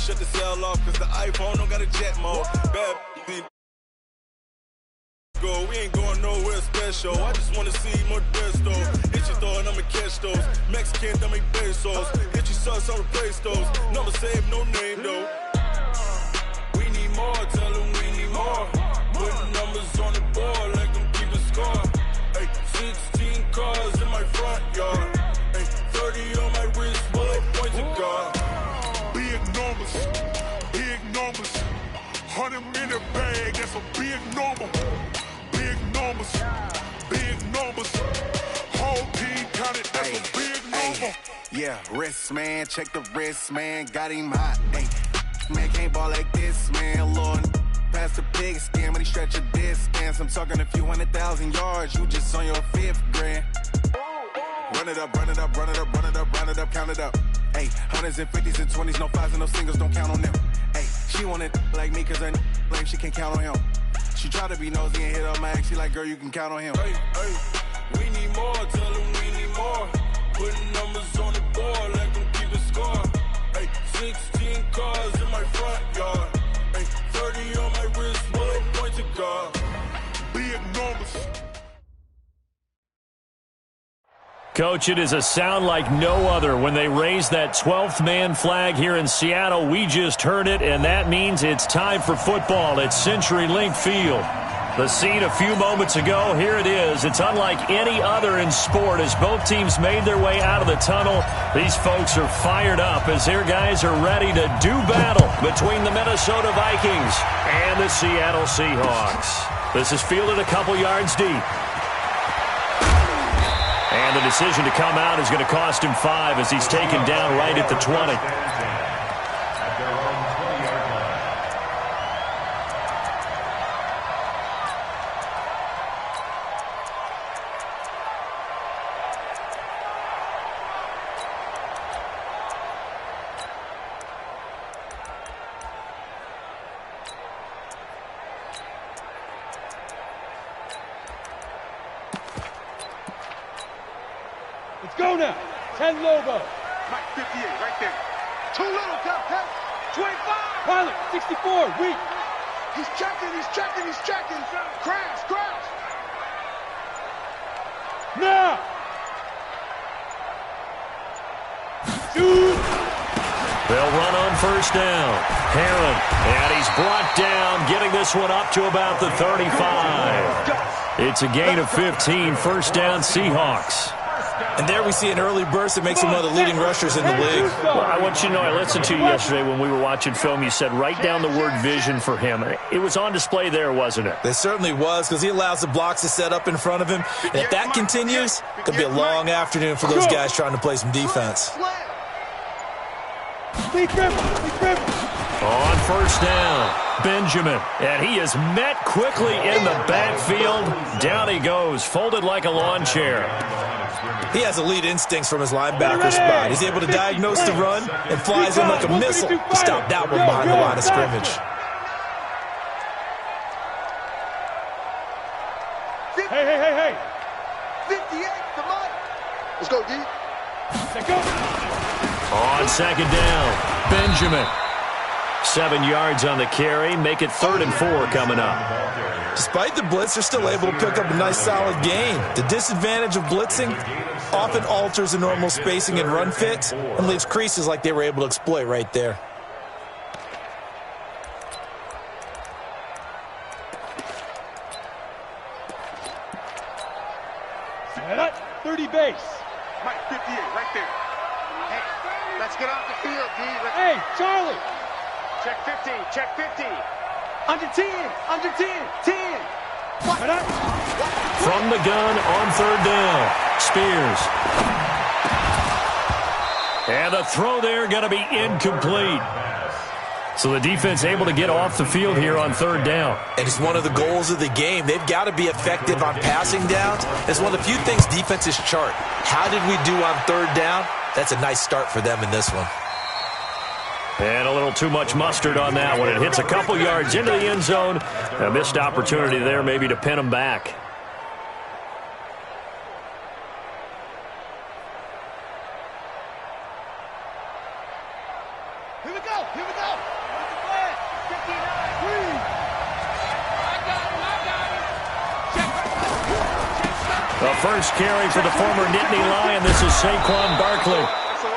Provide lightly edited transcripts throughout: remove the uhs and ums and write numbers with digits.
shut the cell off, cause the iPhone don't got a jet mode. Bad go, we ain't going nowhere special. I just wanna see more Modesto. Hit your throw and I'ma catch those. Mexican, that make pesos. Hit your sus, I'll replace those. Number save, no name though. We need more, tell them we need more. Putting numbers on the board like them keep a score. Ay, 16 cars in my front yard. Ay, 30 on my wrist, bullet points of God. Big numbers, big numbers. 100 minute bag, that's a big number. Big numbers, big numbers. Whole team counted, that's a big number. Yeah, wrist, man, check the wrist, man. Got him hot, ayy. Man, can't ball like this, man. Lord, past the pig skin, but he stretch a distance. I'm talking a few 100,000 yards. You just on your 5th grand. Run it up, run it up, run it up, run it up, run it up, count it up. Ayy, 100s and 50s and 20s, no 5s and no singles, don't count on them. Ayy, she want it like me, cause her lame, she can't count on him. She try to be nosy and hit up my ex, she like, girl, you can count on him. Hey, hey, we need more, tell them we need more. Putting numbers on the board like them keep a score. Hey, 16 cars in my front yard. Hey, 30 on my wrist, bullet points of God. Big numbers. Coach, it is a sound like no other when they raise that 12th man flag here in Seattle. We just heard it, and that means it's time for football at CenturyLink Field. The scene a few moments ago, here it is. It's unlike any other in sport as both teams made their way out of the tunnel. These folks are fired up as their guys are ready to do battle between the Minnesota Vikings and the Seattle Seahawks. This is fielded a couple yards deep. And the decision to come out is going to cost him 5 as he's taken down right at the 20. Let's go now. 10 Lobo. Mike 58, right there. Too little, got help. 25. Pilot, 64, weak. He's checking, he's checking, he's checking. Crash, crash. Now. Shoot. They'll run on first down. Heron, and he's brought down, getting this one up to about the 35. It's a gain of 15, first down Seahawks. And there we see an early burst that makes him one of the leading rushers in the league. Well, I want you to know, I listened to you yesterday when we were watching film. You said write down the word vision for him. It was on display there, wasn't it? It certainly was, because he allows the blocks to set up in front of him. And if that continues, it could be a long afternoon for those guys trying to play some defense. On first down, Benjamin. And he is met quickly in the backfield. Down he goes, folded like a lawn chair. He has elite instincts from his linebacker spot. He's able to diagnose the run and flies in like a missile to stop that one behind the line of scrimmage. Hey. 58, come on. Let's go, D. Let's go. On second down, Benjamin. 7 yards on the carry. Make it 3rd and 4 coming up. Despite the blitz, they're still able to pick up a nice solid gain. The disadvantage of blitzing often alters the normal spacing and run fits and leaves creases like they were able to exploit right there. Set up, 30 base. Mike 58, right there. Hey, let's get off the field, D. Hey, Charlie. Check 15, check 15. Under 10, 10. From the gun on third down, Spears. And the throw there going to be incomplete. So the defense able to get off the field here on third down. And it's one of the goals of the game. They've got to be effective on passing downs. It's one of the few things defenses chart. How did we do on third down? That's a nice start for them in this one. And a little too much mustard on that one. It hits a couple yards into the end zone. A missed opportunity there maybe to pin them back. Here we go. Here we go. What's the plan? 59. The first carry for the former Nittany Lion. This is Saquon Barkley.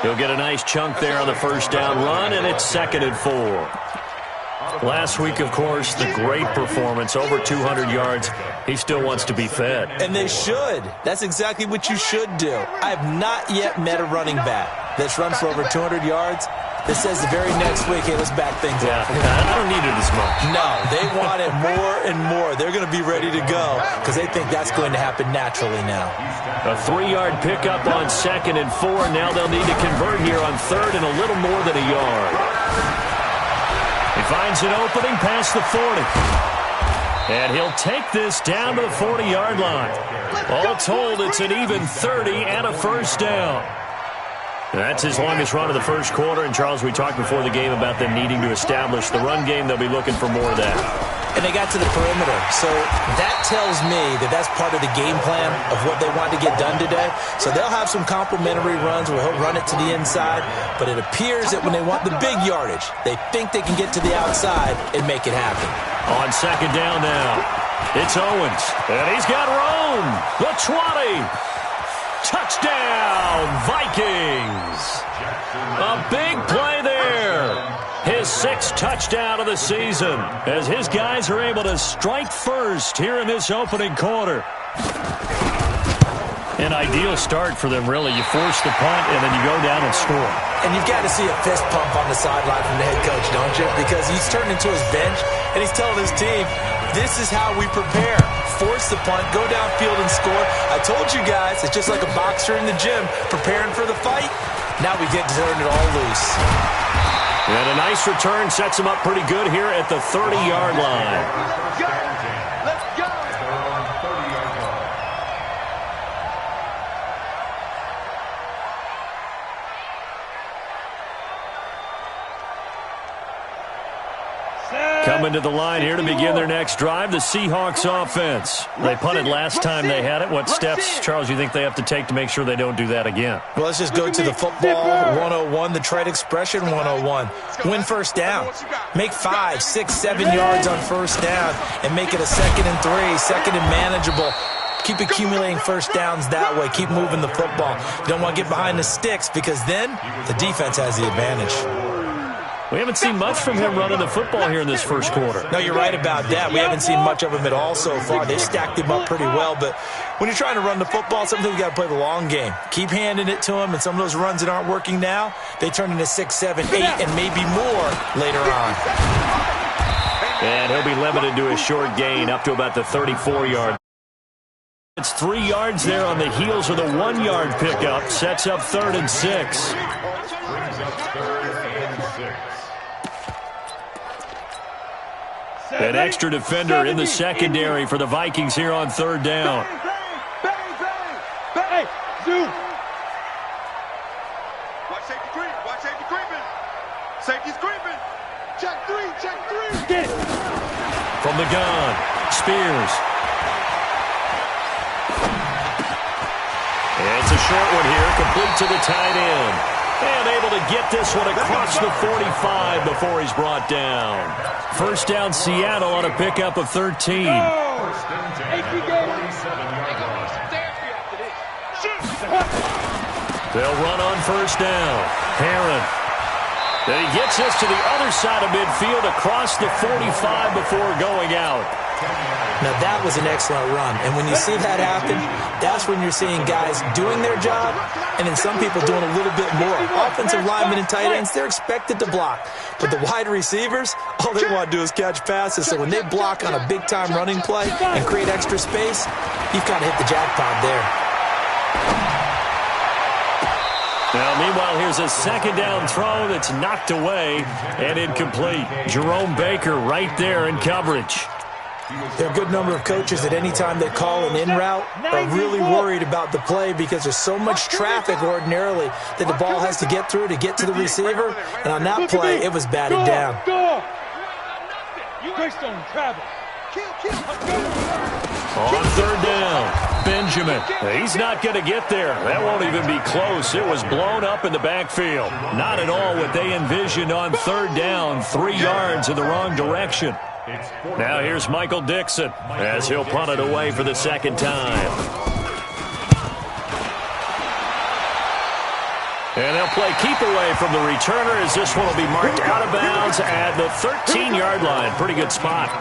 He'll get a nice chunk there on the first down run, and it's 2nd and 4. Last week, of course, the great performance, over 200 yards. He still wants to be fed. And they should. That's exactly what you should do. I have not yet met a running back that's run for over 200 yards that says the very next week, hey, let's back things up. I don't need it as much. No, they want it more and more. They're going to be ready to go because they think that's going to happen naturally now. A 3-yard pickup on 2nd and 4. Now they'll need to convert here on 3rd and a little more than a yard. He finds an opening past the 40. And he'll take this down to the 40-yard line. All told, it's an even 30 and a first down. That's his longest run of the first quarter. And, Charles, we talked before the game about them needing to establish the run game. They'll be looking for more of that. And they got to the perimeter. So that tells me that that's part of the game plan of what they want to get done today. So they'll have some complimentary runs where he'll run it to the inside. But it appears that when they want the big yardage, they think they can get to the outside and make it happen. On 2nd down now, it's Owens. And he's got Rome. The 20. Touchdown, Vikings! A big play there. His 6th touchdown of the season as his guys are able to strike first here in this opening quarter. An ideal start for them, really. You force the punt, and then you go down and score. And you've got to see a fist pump on the sideline from the head coach, don't you? Because he's turned into his bench, and he's telling his team, this is how we prepare. Force the punt, go downfield and score. I told you guys, it's just like a boxer in the gym preparing for the fight. Now we get to turn it all loose. And a nice return sets him up pretty good here at the 30-yard line. Let's go. Coming to the line here to begin their next drive, the Seahawks offense. They punted last time they had it. What steps, Charles, you think they have to take to make sure they don't do that again? Well, let's just go to the football 101, the trade expression 101. Win first down. Make 5, 6, 7 yards on first down and make it a 2nd and 3, 2nd and manageable. Keep accumulating first downs that way. Keep moving the football. You don't want to get behind the sticks because then the defense has the advantage. We haven't seen much from him running the football here in this first quarter. No, you're right about that. We haven't seen much of him at all so far. They've stacked him up pretty well, but when you're trying to run the football, sometimes you got to play the long game. Keep handing it to him, and some of those runs that aren't working now, they turn into 6, 7, 8, and maybe more later on. And he'll be limited to a short gain up to about the 34-yard. It's 3 yards there on the heels of the 1-yard pickup. Sets up 3rd and 6. An extra defender in the secondary for the Vikings here on 3rd down. Bang, bang, bang, bang. Zoom. Watch safety creep. Watch safety creeping. Safety's creeping. Check 3. Check 3. Get it. From the gun, Spears. It's a short one here, complete to the tight end. And able to get this one across the 45 before he's brought down. First down, Seattle on a pickup of 13. They'll run on first down. Herron. Then he gets this to the other side of midfield across the 45 before going out. Now, that was an excellent run. And when you see that happen, that's when you're seeing guys doing their job and then some people doing a little bit more. Offensive linemen and tight ends, they're expected to block. But the wide receivers, all they want to do is catch passes. So when they block on a big-time running play and create extra space, you've got to hit the jackpot there. Now, meanwhile, here's a 2nd down throw that's knocked away and incomplete. Jerome Baker right there in coverage. There are a good number of coaches that any time they call an in route are really worried about the play because there's so much traffic ordinarily that the ball has to get through to get to the receiver. And on that play, it was batted down. Greystone travel. Kill. On third down, Benjamin. He's not going to get there. That won't even be close. It was blown up in the backfield. Not at all what they envisioned on third down. 3 yards in the wrong direction. Now here's Michael Dixon as he'll punt it away for the second time. And they'll play keep away from the returner as this one will be marked out of bounds at the 13-yard line. Pretty good spot.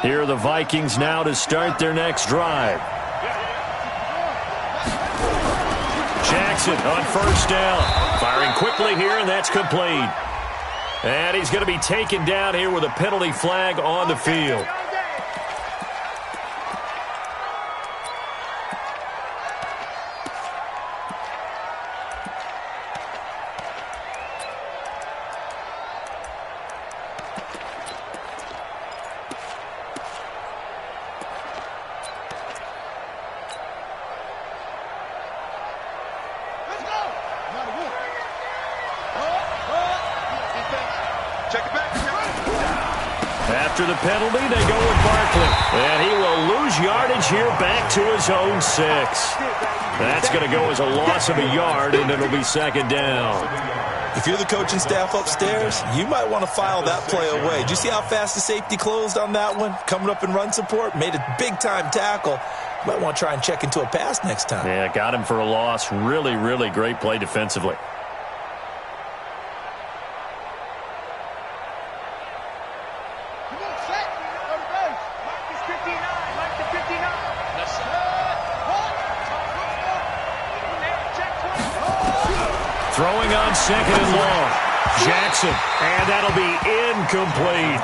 Here are the Vikings now to start their next drive. Jackson on first down. Firing quickly here, and that's complete. And he's going to be taken down here with a penalty flag on the field. After the penalty, they go with Barkley. And he will lose yardage here back to his own 6. That's going to go as a loss of a yard, and it'll be second down. If you're the coaching staff upstairs, you might want to file that play away. Did you see how fast the safety closed on that one? Coming up in run support, made a big-time tackle. You might want to try and check into a pass next time. Yeah, got him for a loss. Really, really great play defensively. Throwing on second and long. Jackson, and that'll be incomplete.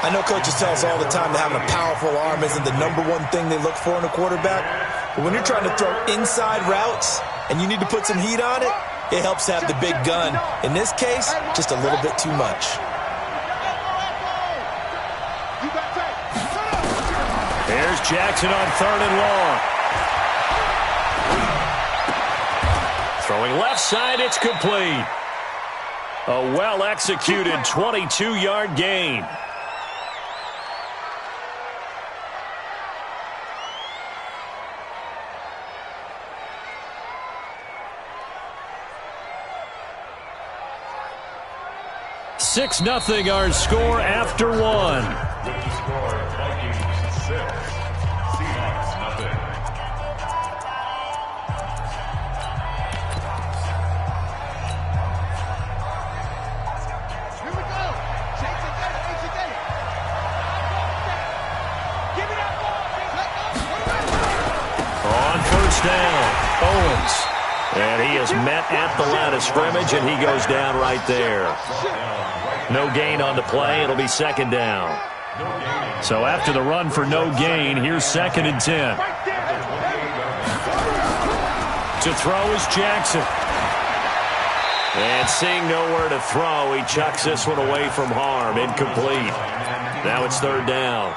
I know coaches tell us all the time that having a powerful arm isn't the number one thing they look for in a quarterback. But when you're trying to throw inside routes and you need to put some heat on it, it helps to have the big gun. In this case, just a little bit too much. There's Jackson on third and long. Throwing left side, it's complete. A well-executed 22-yard gain. Six 0 our score after one. Vikings 6, Seahawks 0. Down, Owens, and he is met at the line of scrimmage, and he goes down right there. No gain on the play. It'll be second down. So after the run for no gain, here's 2nd and 10. To throw is Jackson. And seeing nowhere to throw, he chucks this one away from harm. Incomplete. Now it's third down.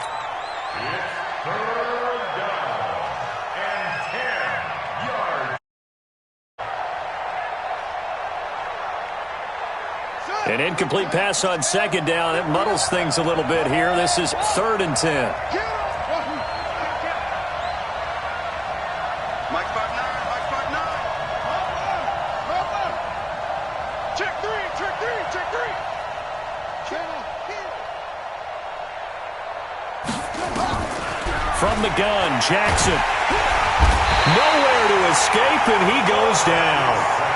An incomplete pass on second down. It muddles things a little bit here. This is 3rd and 10. Mike 5'9", Mike 5'9". Check three. From the gun, Jackson. Nowhere to escape, and he goes down.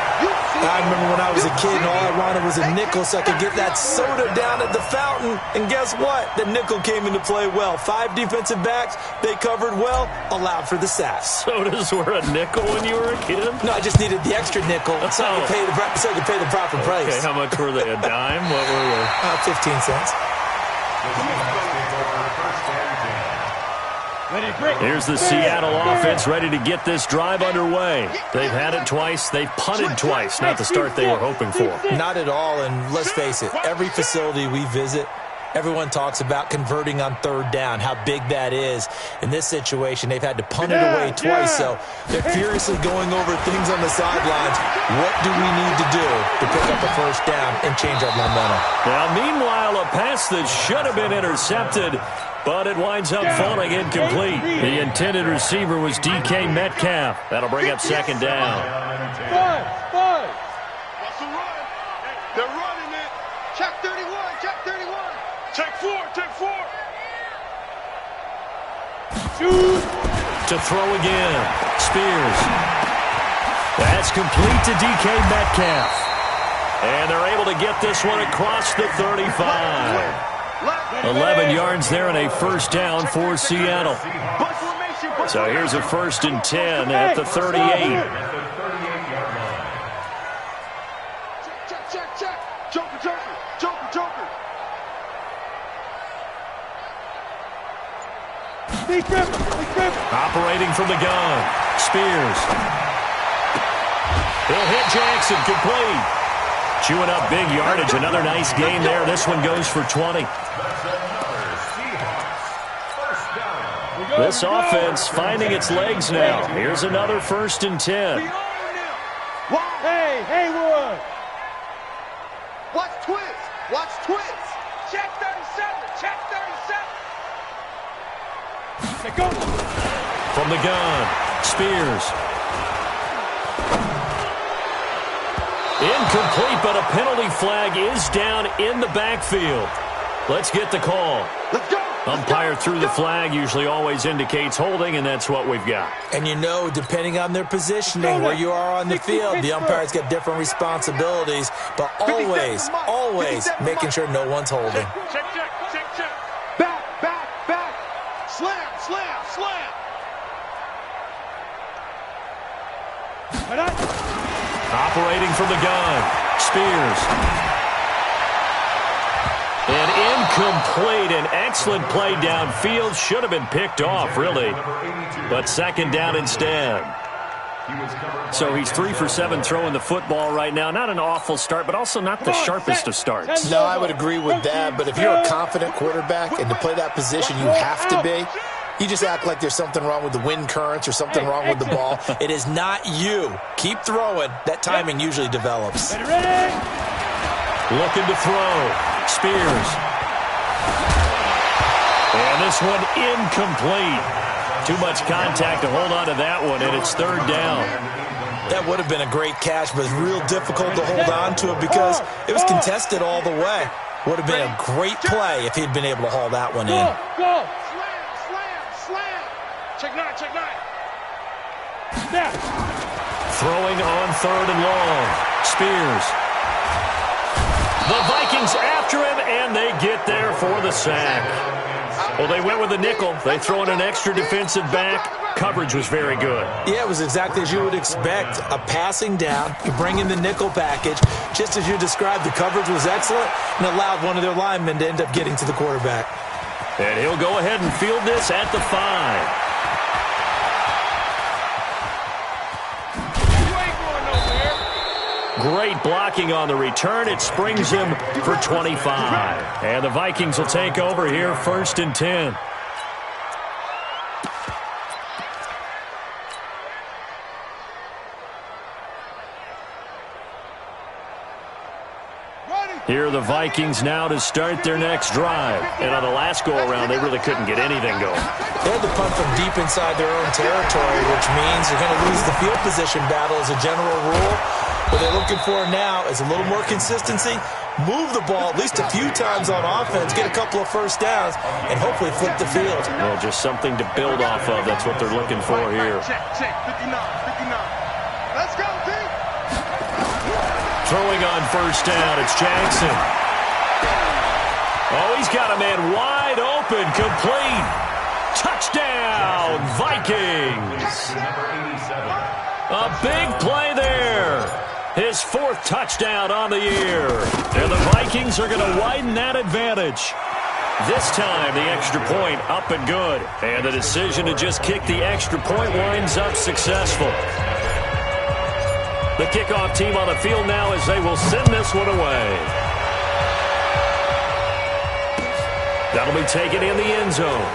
I remember when I was a kid and all I wanted was a nickel so I could get that soda down at the fountain. And guess what? The nickel came into play well. 5 defensive backs, they covered well, allowed for the sacks. Sodas were a nickel when you were a kid? No, I just needed the extra nickel so I could pay the proper price. Okay, how much were they? A dime? What were they? 15 cents. Here's the Seattle offense ready to get this drive underway. They've had it twice. They've punted twice. Not the start they were hoping for. Not at all, and let's face it, every facility we visit, Everyone talks about converting on third down, how big that is. In this situation, they've had to punt it away twice, so they're furiously going over things on the sidelines. What do we need to do to pick up a first down and change our momentum? Now, meanwhile, a pass that should have been intercepted, but it winds up falling incomplete. The intended receiver was DK Metcalf. That'll bring up second down. Five. What's the run? They're running it. Check 31. Take four. Shoot. To throw again. Spears. That's complete to DK Metcalf. And they're able to get this one across the 35. 11 yards there and a first down for Seattle. So here's a 1st and 10 at the 38. Check. Joker. Operating from the gun. Spears. He'll hit Jackson, complete. Chewing up big yardage. Another nice gain there. This one goes for 20. This offense finding its legs now. Here's another 1st and 10. Hey, Haywood. Watch twist. Check 37. Hey, go. From the gun, Spears. Incomplete, but a penalty flag is down in the backfield. Let's get the call. Let's go. Umpire threw the flag, usually always indicates holding, and that's what we've got. And you know, depending on their positioning, where you are on the field, the umpire's got different responsibilities, but always making sure no one's holding. Check. Back. Slam. Operating from the gun, Spears. And incomplete, an excellent play downfield. Should have been picked off, really. But second down instead. So he's 3 for 7 throwing the football right now. Not an awful start, but also not the sharpest of starts. No, I would agree with that. But if you're a confident quarterback and to play that position you have to be, you just act like there's something wrong with the wind currents or something wrong with the ball. It is not you. Keep throwing. That timing usually develops. Ready? Looking to throw. Spears. And this one incomplete. Too much contact to hold on to that one, and it's third down. That would have been a great catch, but it's real difficult to hold on to it because it was contested all the way. Would have been a great play if he'd been able to haul that one in. Go. Slam. Check nine. Snap. Throwing on 3rd and long. Spears. The Vikings after him, and they get there for the sack. Well, they went with a nickel. They throw in an extra defensive back. Coverage was very good. Yeah, it was exactly as you would expect. A passing down. You bring in the nickel package. Just as you described, the coverage was excellent and allowed one of their linemen to end up getting to the quarterback. And he'll go ahead and field this at the 5. Great blocking on the return. It springs him for 25. And the Vikings will take over here, 1st and 10. Here are the Vikings now to start their next drive. And on the last go-around, they really couldn't get anything going. They had to punt from deep inside their own territory, which means you're going to lose the field position battle as a general rule. What they're looking for now is a little more consistency, move the ball at least a few times on offense, get a couple of first downs, and hopefully flip the field. Well, just something to build off of. That's what they're looking for here. Check. 59. Let's go, D. Throwing on first down, it's Jackson. Oh, he's got a man wide open, complete. Touchdown, Vikings. A big play there. His 4th touchdown on the year. And the Vikings are going to widen that advantage. This time, the extra point up and good. And the decision to just kick the extra point winds up successful. The kickoff team on the field now as they will send this one away. That'll be taken in the end zone.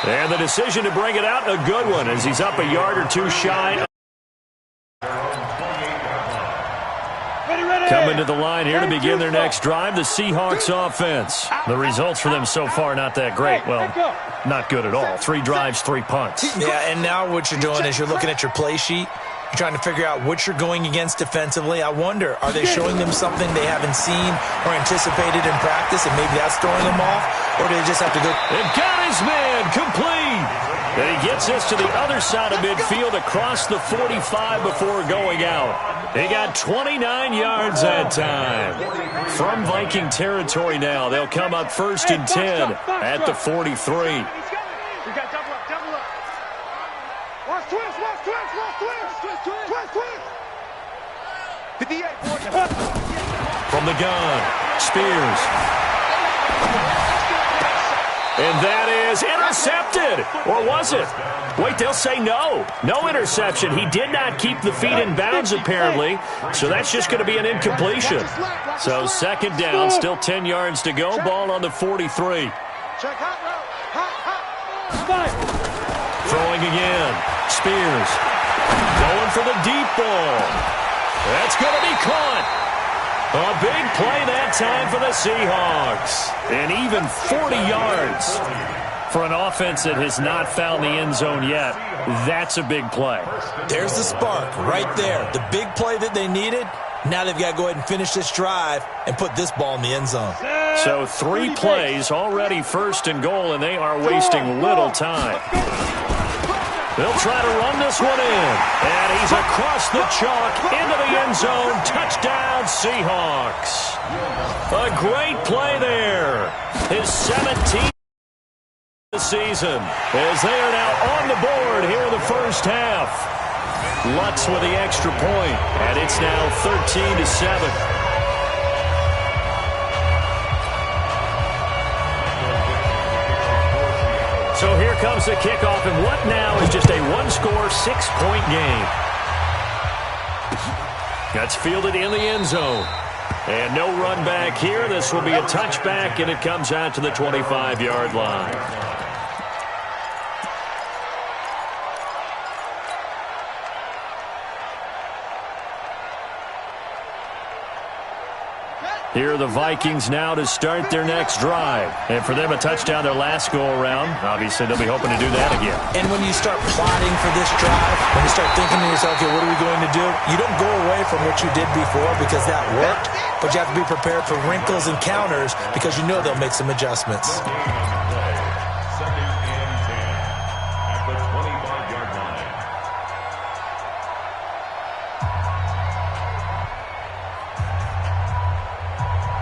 And the decision to bring it out, a good one, as he's up a yard or two shy. Coming to the line here to begin their next drive, the Seahawks offense. The results for them so far, not that great. Well, not good at all. 3 drives, 3 punts. Yeah, and now what you're doing is you're looking at your play sheet. You're trying to figure out what you're going against defensively. I wonder, are they showing them something they haven't seen or anticipated in practice, and maybe that's throwing them off? Or do they just have to go? They've got his man complete. And he gets this to the other side of midfield across the 45 before going out. He got 29 yards that time. From Viking territory now, they'll come up 1st and 10 at the 43. We got double up, double up. Watch twist, watch twist, watch twist, twist, twist, twist. 58, 40. From the gun, Spears. And that is intercepted. Or was it? Wait, they'll say no. No interception. He did not keep the feet in bounds, apparently. So that's just going to be an incompletion. So 2nd down, still 10 yards to go. Ball on the 43. Check hot route. Hot. Throwing again. Spears. Going for the deep ball. That's going to be caught. A big play that time for the Seahawks. And even 40 yards for an offense that has not found the end zone yet. That's a big play. There's the spark right there. The big play that they needed. Now they've got to go ahead and finish this drive and put this ball in the end zone. So 3 plays, already 1st and goal, and they are wasting little time. They'll try to run this one in. And he's across the chalk into the end zone. Touchdown, Seahawks. A great play there. His 17th of the season, as they are now on the board here in the first half. Lutz with the extra point, and it's now 13-7. So here comes the kickoff, and what now is just a 1-score, 6-point game. That's fielded in the end zone. And no run back here. This will be a touchback, and it comes out to the 25-yard line. Here are the Vikings now to start their next drive. And for them, a touchdown their last go-around. Obviously, they'll be hoping to do that again. And when you start plotting for this drive, when you start thinking to yourself, okay, what are we going to do? You don't go away from what you did before because that worked, but you have to be prepared for wrinkles and counters because you know they'll make some adjustments.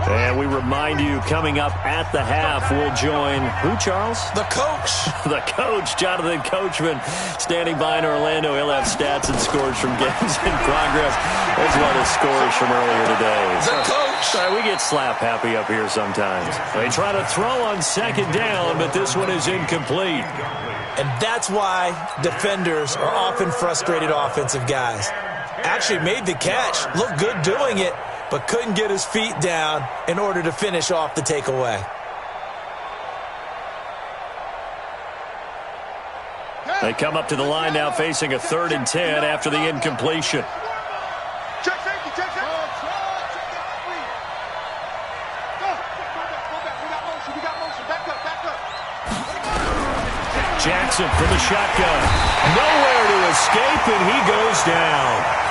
And we remind you, coming up at the half, we'll join who, Charles? The coach. The coach, Jonathan Coachman, standing by in Orlando. He'll have stats and scores from games in progress, as well as scores from earlier today. The coach. Sorry, we get slap happy up here sometimes. They try to throw on 2nd down, but this one is incomplete. And that's why defenders are often frustrated offensive guys. Actually made the catch, looked good doing it, but couldn't get his feet down in order to finish off the takeaway. They come up to the line now facing a 3rd and 10 after the incompletion. Check safety, check safety. We got motion. Back up. Jackson from the shotgun. Nowhere to escape, and he goes down.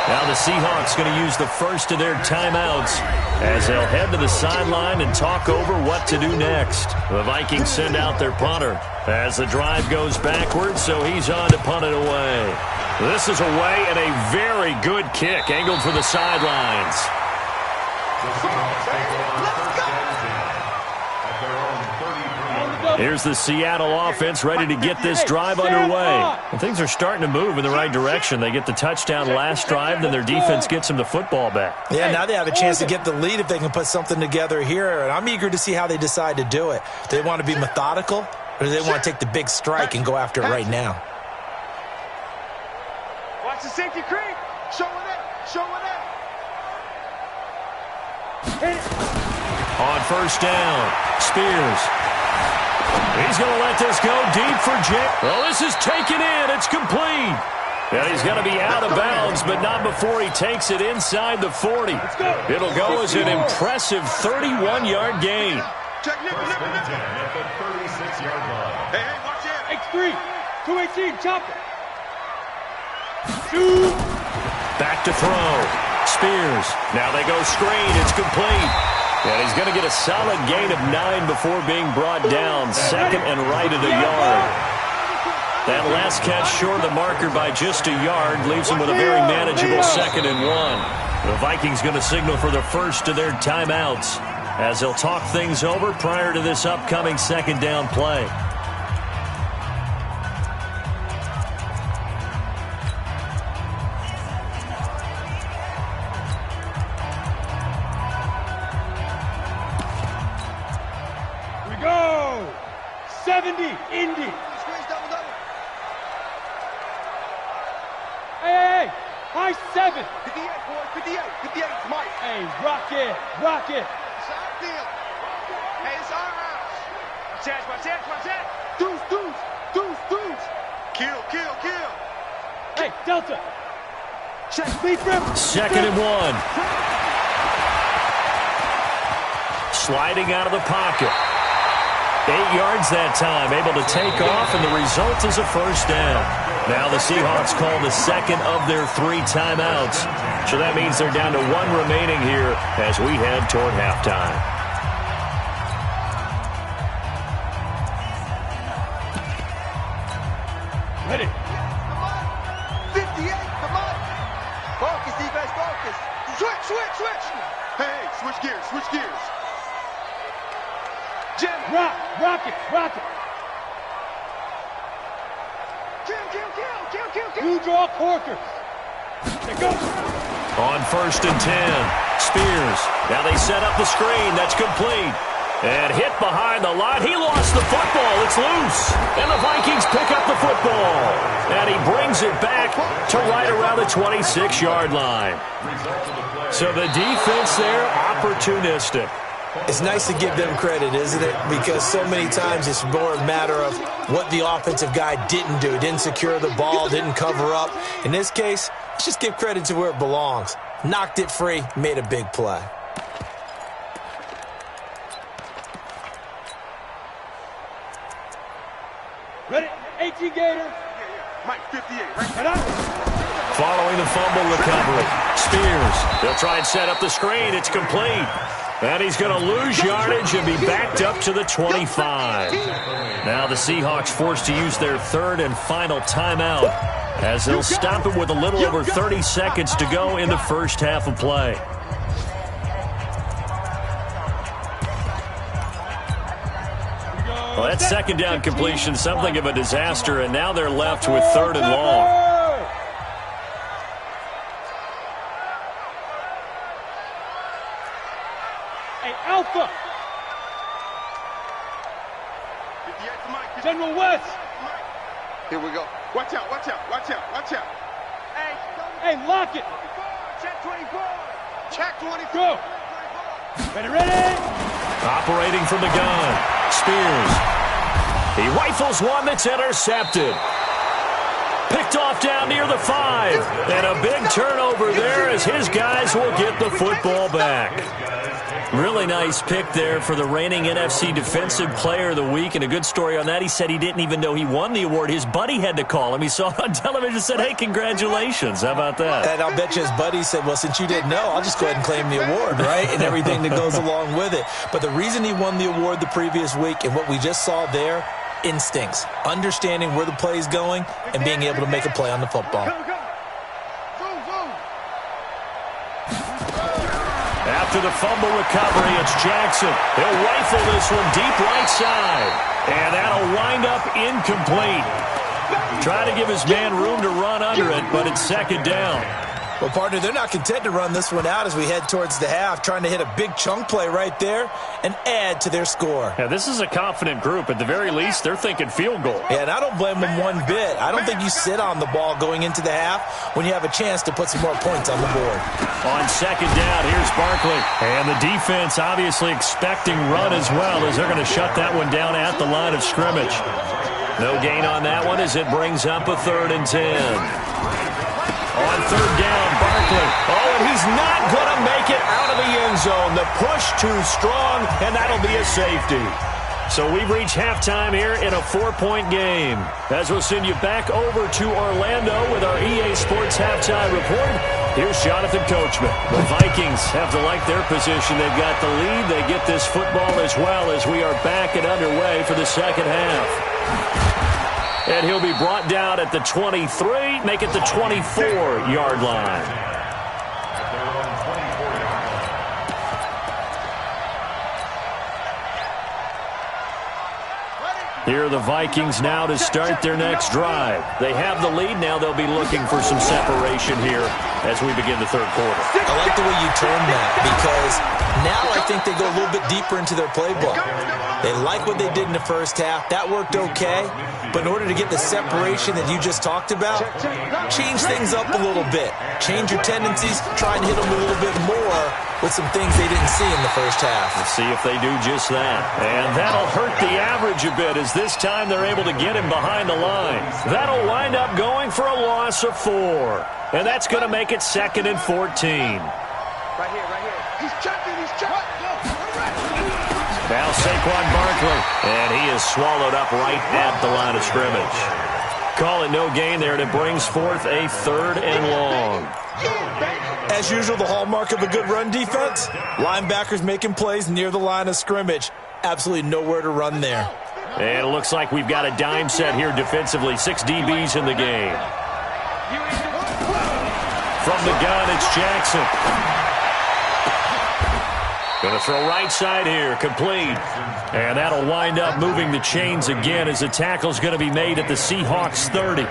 Now the Seahawks going to use the first of their timeouts as they'll head to the sideline and talk over what to do next. The Vikings send out their punter as the drive goes backwards, so he's on to punt it away. This is away and a very good kick angled for the sidelines. Here's the Seattle offense ready to get this drive underway. And things are starting to move in the right direction. They get the touchdown last drive, then their defense gets them the football back. Yeah, now they have a chance to get the lead if they can put something together here. And I'm eager to see how they decide to do it. Do they want to be methodical, or do they want to take the big strike and go after it right now? Watch the safety creep. Show it. On first down, Spears. He's going to let this go deep for Jake. Well, this is taken in. It's complete. And he's going to be out of bounds, but not before he takes it inside the 40. It'll go as an impressive 31-yard gain. Check, nip. At the 36-yard line. Hey, watch out. X3, 218, chopper. Shoot. Back to throw. Spears. Now they go screen. It's complete. And he's going to get a solid gain of 9 before being brought down. Second and right at a yard. That last catch short of the marker by just a yard leaves him with a very manageable 2nd and 1. The Vikings going to signal for the first of their timeouts as they'll talk things over prior to this upcoming 2nd down play. We go. 70, Indy. Hey, high 7. 58, boys, 58, Mike. Hey, rock it. Side deal. Hey, it's our house. Watch out. Deuce. Kill. Hey, Delta. Check, lead rim. 2nd and 1. Sliding out of the pocket. 8 yards that time, able to take off, and the result is a first down. Now the Seahawks call the 2nd of their 3 timeouts. So that means they're down to 1 remaining here as we head toward halftime. Ready. 58, come on. Focus, defense, focus. Switch. Hey, switch gears. Jim, rock it. Kill. You draw Corker. There goes. On 1st and 10, Spears. Now they set up the screen. That's complete. And hit behind the line. He lost the football. It's loose. And the Vikings pick up the football. And he brings it back to right around the 26-yard line. So the defense there, opportunistic. It's nice to give them credit, isn't it? Because so many times it's more a matter of what the offensive guy didn't do. Didn't secure the ball, didn't cover up. In this case, let's just give credit to where it belongs. Knocked it free, made a big play. Ready? 18 Gator. Mike, 58. Right. Following the fumble recovery, Spears. They'll try and set up the screen. It's complete. And he's going to lose yardage and be backed up to the 25. Now the Seahawks forced to use their 3rd and final timeout as they'll stop it with a little over 30 seconds to go in the first half of play. Well, that 2nd down completion, something of a disaster, and now they're left with 3rd and long. Alpha. General West. Here we go. Watch out. Hey, lock it. Check 24. Go. Ready. Operating from the gun, Spears. He rifles one that's intercepted. Picked off down near the 5. And a big turnover there as his guys will get the football back. Really nice pick there for the reigning NFC Defensive Player of the Week, and a good story on that. He said he didn't even know he won the award. His buddy had to call him. He saw it on television and said, hey, congratulations. How about that? And I'll bet you his buddy said, well, since you didn't know, I'll just go ahead and claim the award, right? And everything that goes along with it. But the reason he won the award the previous week and what we just saw there, instincts, understanding where the play is going and being able to make a play on the football. After the fumble recovery, it's Jackson. He'll rifle this one deep right side. And that'll wind up incomplete. Trying to give his man room to run under it, but it's 2nd down. Well, partner, they're not content to run this one out as we head towards the half, trying to hit a big chunk play right there and add to their score. Yeah, this is a confident group. At the very least, they're thinking field goal. Yeah, and I don't blame them one bit. I don't think you sit on the ball going into the half when you have a chance to put some more points on the board. On second down, here's Barkley. And the defense obviously expecting run as well, as they're going to shut that one down at the line of scrimmage. No gain on that one as it brings up a 3rd and 10. On third down, Barkley. Oh, and he's not going to make it out of the end zone. The push too strong, and that'll be a safety. So we've reached halftime here in a 4-point game. As we'll send you back over to Orlando with our EA Sports Halftime Report, here's Jonathan Coachman. The Vikings have to like their position. They've got the lead. They get this football as well as we are back and underway for the second half. And he'll be brought down at the 23, make it the 24-yard line. Here are the Vikings now to start their next drive. They have the lead. Now they'll be looking for some separation here as we begin the third quarter. I like the way you turn that because now I think they go a little bit deeper into their playbook. They like what they did in the first half. That worked okay. But in order to get the separation that you just talked about, change things up a little bit. Change your tendencies. Try and hit them a little bit more with some things they didn't see in the first half. Let's see if they do just that. And that'll hurt the average a bit as this time they're able to get him behind the line. That'll wind up going for a loss of 4. And that's going to make it 2nd and 14. Right here, right here. He's checking, he's checking. Now Saquon Barkley, and he is swallowed up right at the line of scrimmage. Call it no gain there, and it brings forth a 3rd and long. As usual, the hallmark of a good run defense, linebackers making plays near the line of scrimmage. Absolutely nowhere to run there. And it looks like we've got a dime set here defensively. 6 DBs in the game. From the gun, it's Jackson. Going to throw right side here, complete. And that'll wind up moving the chains again as the tackle's going to be made at the Seahawks 30.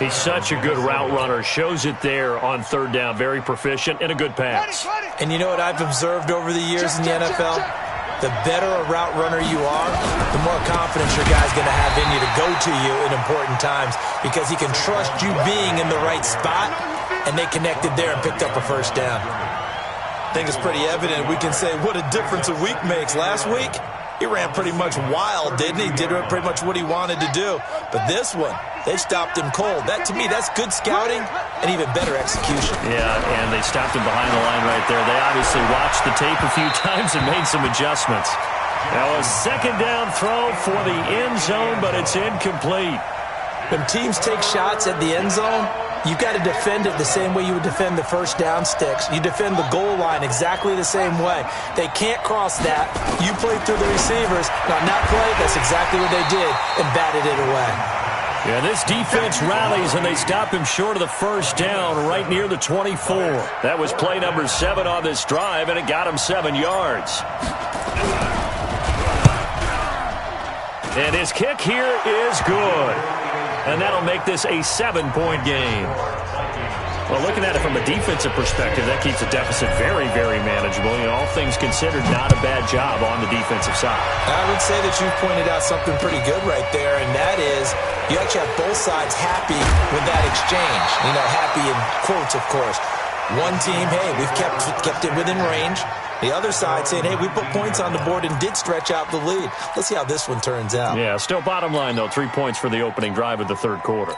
He's such a good route runner. Shows it there on third down. Very proficient and a good pass. And you know what I've observed over the years in the NFL? The better a route runner you are, the more confidence your guy's going to have in you to go to you in important times because he can trust you being in the right spot, and they connected there and picked up a first down. I think it's pretty evident. We can say what a difference a week makes. Last week, he ran pretty much wild, didn't he? Did pretty much what he wanted to do. But this one, they stopped him cold. That, to me, that's good scouting and even better execution. Yeah, and they stopped him behind the line right there. They obviously watched the tape a few times and made some adjustments. Now a second down throw for the end zone, but it's incomplete. When teams take shots at the end zone, you've got to defend it the same way you would defend the first down sticks. You defend the goal line exactly the same way. They can't cross that. You play through the receivers. On that play, that's exactly what they did and batted it away. Yeah, this defense rallies, and they stop him short of the first down right near the 24. That was play number 7 on this drive, and it got him 7 yards. And his kick here is good. And that'll make this a 7-point game. Well, looking at it from a defensive perspective, that keeps the deficit very, very manageable. You know, all things considered, not a bad job on the defensive side. I would say that you've pointed out something pretty good right there, and that is you actually have both sides happy with that exchange. You know, happy in quotes, of course. One team, hey, we've kept it within range. The other side saying, hey, we put points on the board and did stretch out the lead. Let's see how this one turns out. Yeah, still bottom line, though, 3 points for the opening drive of the third quarter.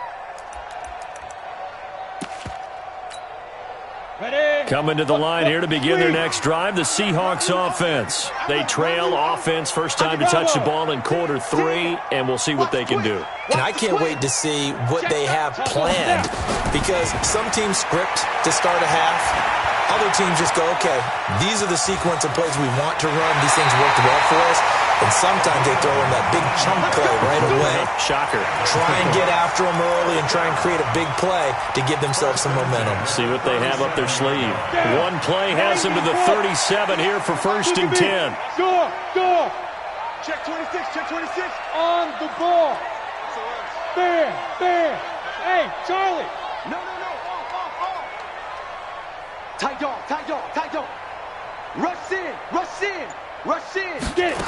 Coming to the line here to begin their next drive, the Seahawks offense. They trail offense, first time to touch the ball in quarter 3, and we'll see what they can do. And I can't wait to see what they have planned because some teams script to start a half. Other teams just go, okay, these are the sequence of plays we want to run. These things worked well for us. And sometimes they throw in that big chunk play right away. Shocker. Try and get after them early and try and create a big play to give themselves some momentum. See what they have up their sleeve. One play has them to the 37 here for 1st and 10. Door. Check 26, check 26. On the ball. Fair. Hey, Charlie. No. Tight dog, tight dog, tight dog. Rush in, rush in, rush in. Get it.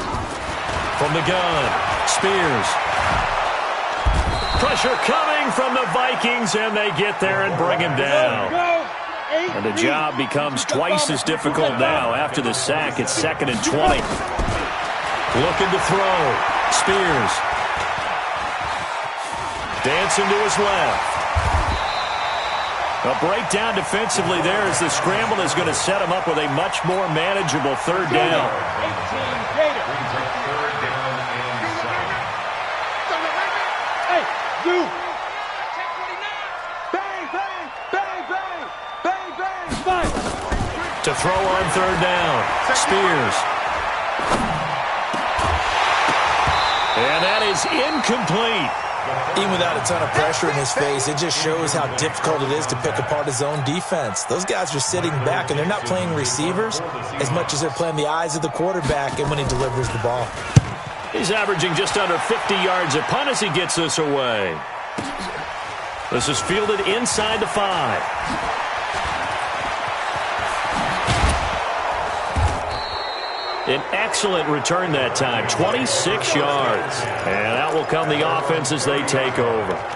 From the gun, Spears. Pressure coming from the Vikings, and they get there and bring him down. And the job becomes twice as difficult now. After the sack, it's 2nd and 20. Looking to throw. Spears. Dancing to his left. A breakdown defensively there as the scramble is going to set him up with a much more manageable 3rd down. Hey, you. Bang, bang, bang, bang, bang, bang. Fight. To throw on 3rd down. Spears. And that is incomplete. Even without a ton of pressure in his face, it just shows how difficult it is to pick apart his own defense. Those guys are sitting back, and they're not playing receivers as much as they're playing the eyes of the quarterback and when he delivers the ball. He's averaging just under 50 yards a punt as he gets this away. This is fielded inside the 5. An excellent return that time, 26 yards. And out will come the offense as they take over.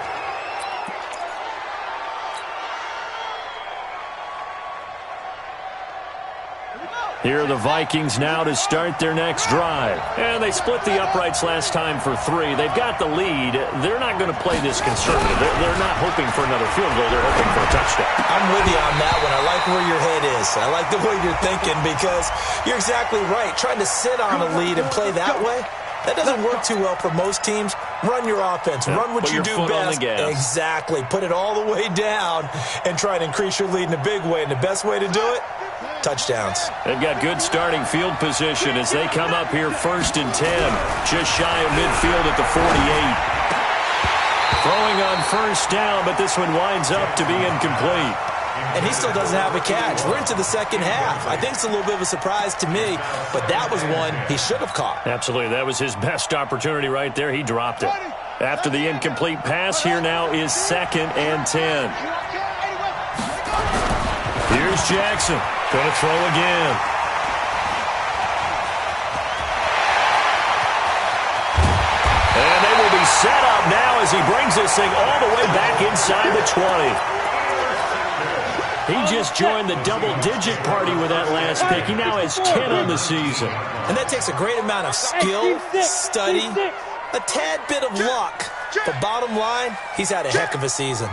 Here are the Vikings now to start their next drive. And they split the uprights last time for 3. They've got the lead. They're not going to play this conservative. They're not hoping for another field goal. They're hoping for a touchdown. I'm with you on that one. I like where your head is. I like the way you're thinking because you're exactly right. Trying to sit on a lead and play that way, that doesn't work too well for most teams. Run your offense. Run what you do best. Exactly. Put it all the way down and try to increase your lead in a big way. And the best way to do it, touchdowns. They've got good starting field position as they come up here 1st and 10. Just shy of midfield at the 48. Throwing on 1st down, but this one winds up to be incomplete. And he still doesn't have a catch. We're into the 2nd half. I think it's a little bit of a surprise to me, but that was one he should have caught. Absolutely. That was his best opportunity right there. He dropped it. After the incomplete pass, here now is 2nd and 10. Here's Jackson. Going to throw again. And they will be set up now as he brings this thing all the way back inside the 20. He just joined the double-digit party with that last pick. He now has 10 on the season. And that takes a great amount of skill, study, a tad bit of luck. But bottom line, he's had a heck of a season.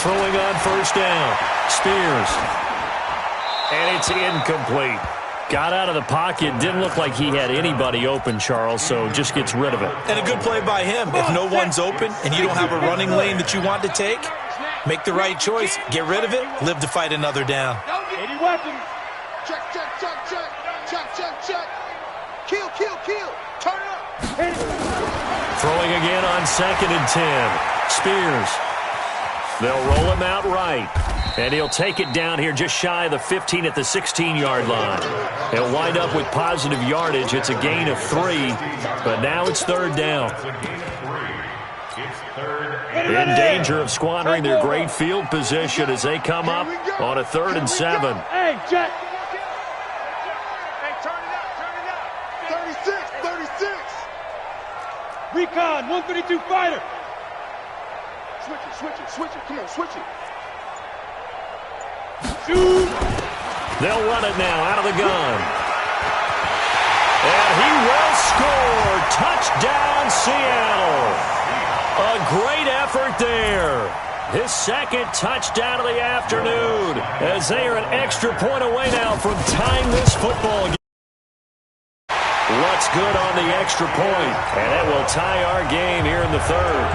Throwing on 1st down. Spears. And it's incomplete. Got out of the pocket. Didn't look like he had anybody open, Charles, so just gets rid of it. And a good play by him. If no one's open and you don't have a running lane that you want to take, make the right choice. Get rid of it. Live to fight another down. 80 weapons. Check, check, check, check. Check, check, check. Kill, kill, kill. Turn it up. Throwing again on 2nd and 10. Spears. They'll roll him out right. And he'll take it down here just shy of the 15 at the 16-yard line. He'll wind up with positive yardage. It's a gain of 3, but now it's 3rd down. In danger of squandering their great field position as they come up on a 3rd and 7. Hey, Jack. Hey, turn it up, turn it up. 36, 36. Recon, 132 fighter. Switch it, switch it, switch it. Come on, switch it. Shoot. They'll run it now out of the gun. And he will score. Touchdown, Seattle. A great effort there. His 2nd touchdown of the afternoon as they are an extra point away now from tying this football game. What's good on the extra point? And it will tie our game here in the 3rd.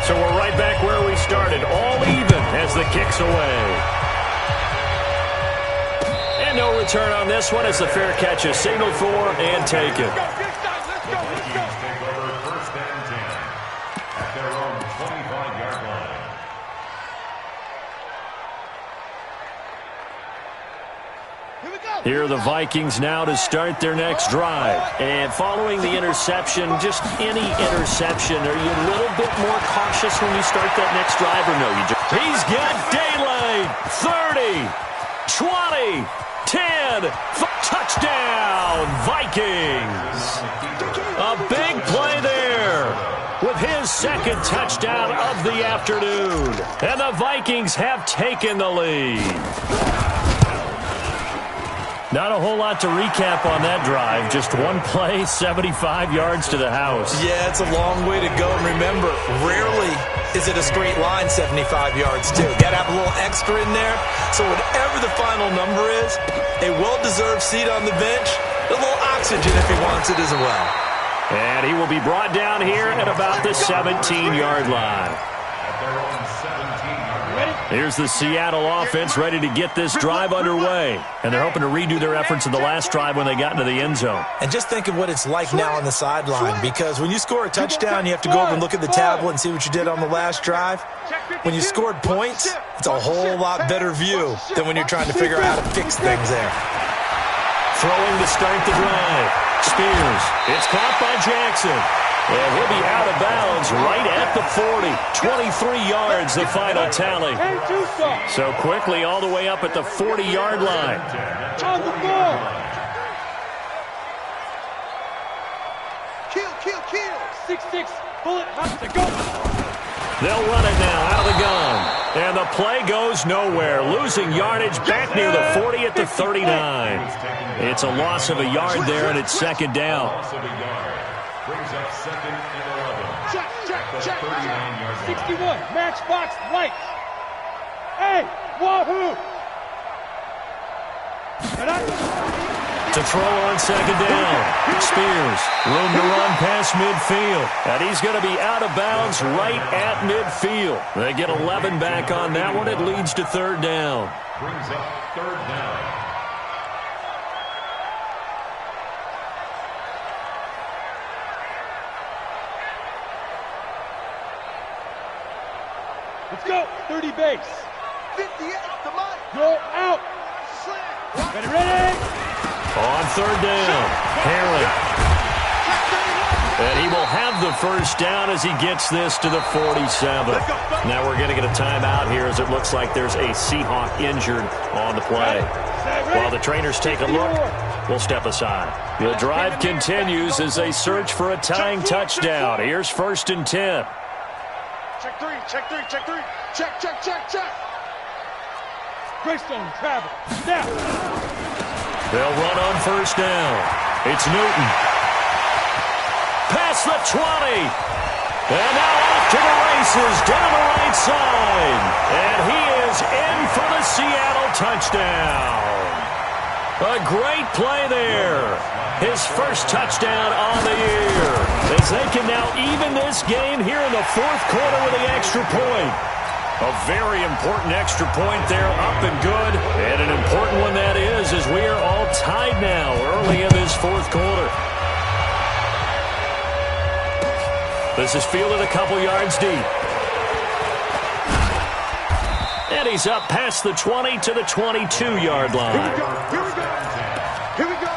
So we're right back where we started, all even as the kick's away. And no return on this one as the fair catch is signaled for and taken. Here we go. Here are the Vikings now to start their next drive. And following the interception, just any interception, are you a little bit more cautious when you start that next drive or no? He's got daylight. 30, 20, 10, touchdown, Vikings. A big play there with his second touchdown of the afternoon. And the Vikings have taken the lead. Not a whole lot to recap on that drive. Just one play, 75 yards to the house. Yeah, it's a long way to go. And remember, rarely is it a straight line 75 yards, too. Got to have a little extra in there. So whatever the final number is, a well-deserved seat on the bench, a little oxygen if he wants it as well. And he will be brought down here at about the 17-yard line. Here's the Seattle offense ready to get this drive underway. And they're hoping to redo their efforts in the last drive when they got into the end zone. And just think of what it's like now on the sideline, because when you score a touchdown, you have to go over and look at the tablet and see what you did on the last drive. When you scored points, it's a whole lot better view than when you're trying to figure out how to fix things there. Throwing to start the drive. Spears. It's caught by Jackson. And he'll be out of bounds right at the 40. 23 yards, the final tally. So quickly all the way up at the 40-yard line. On the ball. Kill. 6-6. Bullet has to go. They'll run it now out of the gun. And the play goes nowhere. Losing yardage back near the 40 at the 39. It's a loss of a yard there, and it's second down. Brings up second and 11. Check. 39-yard 61. Matchbox light. Hey, wahoo. To throw on second down. Spears. Room to run past midfield. And he's going to be out of bounds right at midfield. They get 11 back on that one. It leads to third down. Brings up third down. Let's go. 30 base. 58, the money. Go out. Ready. On third down, Herring. And he will have the first down as he gets this to the 47. Now we're going to get a timeout here as it looks like there's a Seahawk injured on the play. While the trainers take a look, we'll step aside. The drive continues as they search for a tying touchdown. Here's 1st and 10. Check three. Check. Greystone travel. Now. They'll run on first down. It's Newton. Past the 20. And now off to the races down the right side. And he is in for the Seattle touchdown. A great play there. His first touchdown on the year. As they can now even this game here in the fourth quarter with the extra point. A very important extra point there, up and good. And an important one that is, as we are all tied now early in this fourth quarter. This is fielded a couple yards deep. And he's up past the 20 to the 22-yard line. Here we go.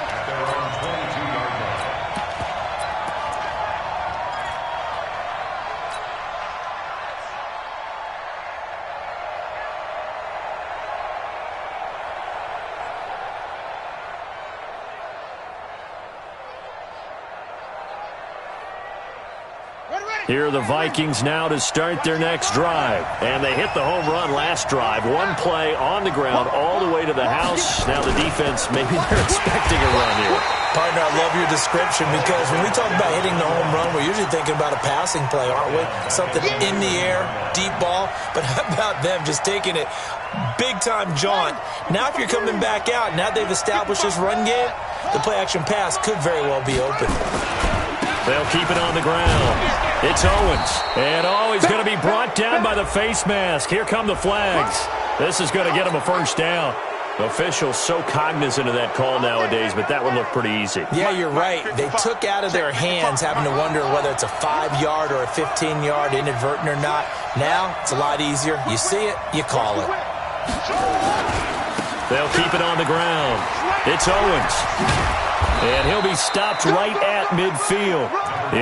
Here are the Vikings now to start their next drive. And they hit the home run last drive. One play on the ground all the way to the house. Now the defense, maybe they're expecting a run here. Partner, I love your description, because when we talk about hitting the home run, we're usually thinking about a passing play, aren't we? Something in the air, deep ball. But how about them just taking it big-time jaunt? Now if you're coming back out, now they've established this run game, the play-action pass could very well be open. They'll keep it on the ground. It's Owens. And, he's going to be brought down by the face mask. Here come the flags. This is going to get him a first down. Officials so cognizant of that call nowadays, but that would look pretty easy. Yeah, you're right. They took out of their hands having to wonder whether it's a 5-yard or a 15-yard, inadvertent or not. Now, it's a lot easier. You see it, you call it. They'll keep it on the ground. It's Owens. And he'll be stopped right at midfield.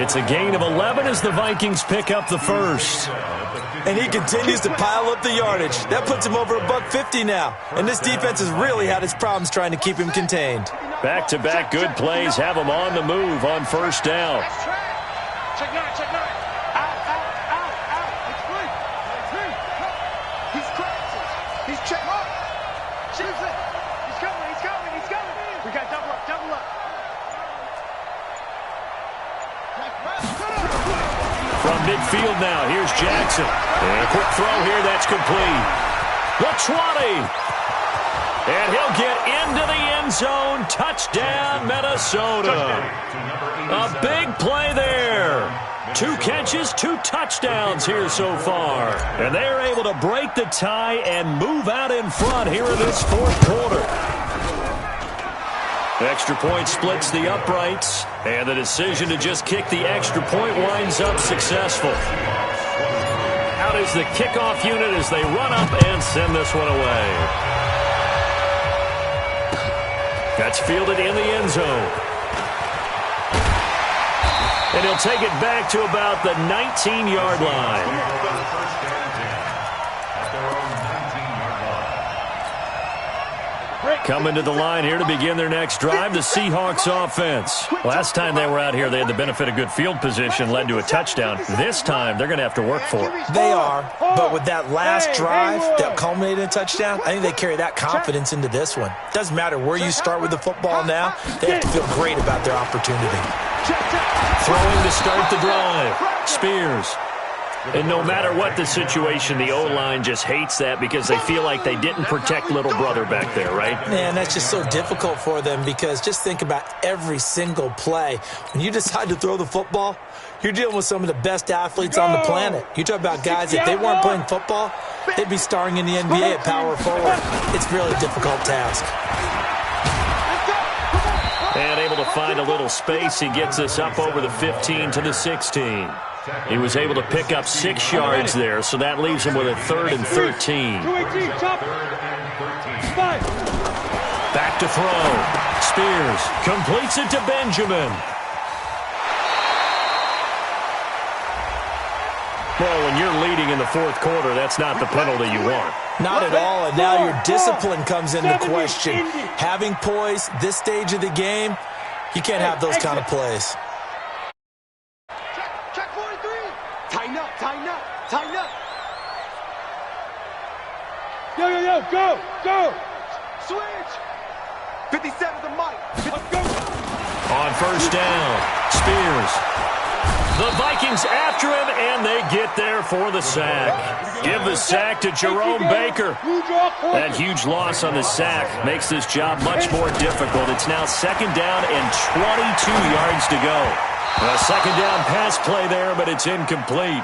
It's a gain of 11 as the Vikings pick up the first. And he continues to pile up the yardage. That puts him over $150 now. And this defense has really had its problems trying to keep him contained. Back-to-back good plays have him on the move on first down. Check nine, check nine. Out. It's free. He's crashes. He's checked up. He's coming. We got double up. From midfield now, here's Jackson. And a quick throw here, that's complete. The 20. And he'll get into the end zone. Touchdown, Minnesota. A big play there. 2 catches, 2 touchdowns here so far. And they're able to break the tie and move out in front here in this fourth quarter. Extra point splits the uprights, and the decision to just kick the extra point winds up successful. Out is the kickoff unit as they run up and send this one away. That's fielded in the end zone. And he'll take it back to about the 19-yard line. Coming to the line here to begin their next drive, the Seahawks offense. Last time they were out here, they had the benefit of good field position, led to a touchdown. This time, they're going to have to work for it. They are, but with that last drive that culminated in a touchdown, I think they carry that confidence into this one. Doesn't matter where you start with the football now, they have to feel great about their opportunity. Throwing to start the drive, Spears. And no matter what the situation, the O-line just hates that because they feel like they didn't protect little brother back there, right? Man, that's just so difficult for them because just think about every single play. When you decide to throw the football, you're dealing with some of the best athletes on the planet. You talk about guys, if they weren't playing football, they'd be starring in the NBA at power forward. It's really a difficult task. And able to find a little space, he gets us up over the 15 to the 16. He was able to pick up 6 yards there, so that leaves him with a 3rd and 13. Back to throw. Spears completes it to Benjamin. Well, when you're leading in the fourth quarter, that's not the penalty you want. Not at all, and now your discipline comes into question. Having poise this stage of the game, you can't have those kind of plays. Tighten up. Yo, go. Switch. 57 the mic. Let's go. On first down, Spears. The Vikings after him, and they get there for the sack. Give the sack to Jerome Baker. That huge loss on the sack makes this job much more difficult. It's now 2nd down and 22 yards to go. A 2nd down pass play there, but it's incomplete.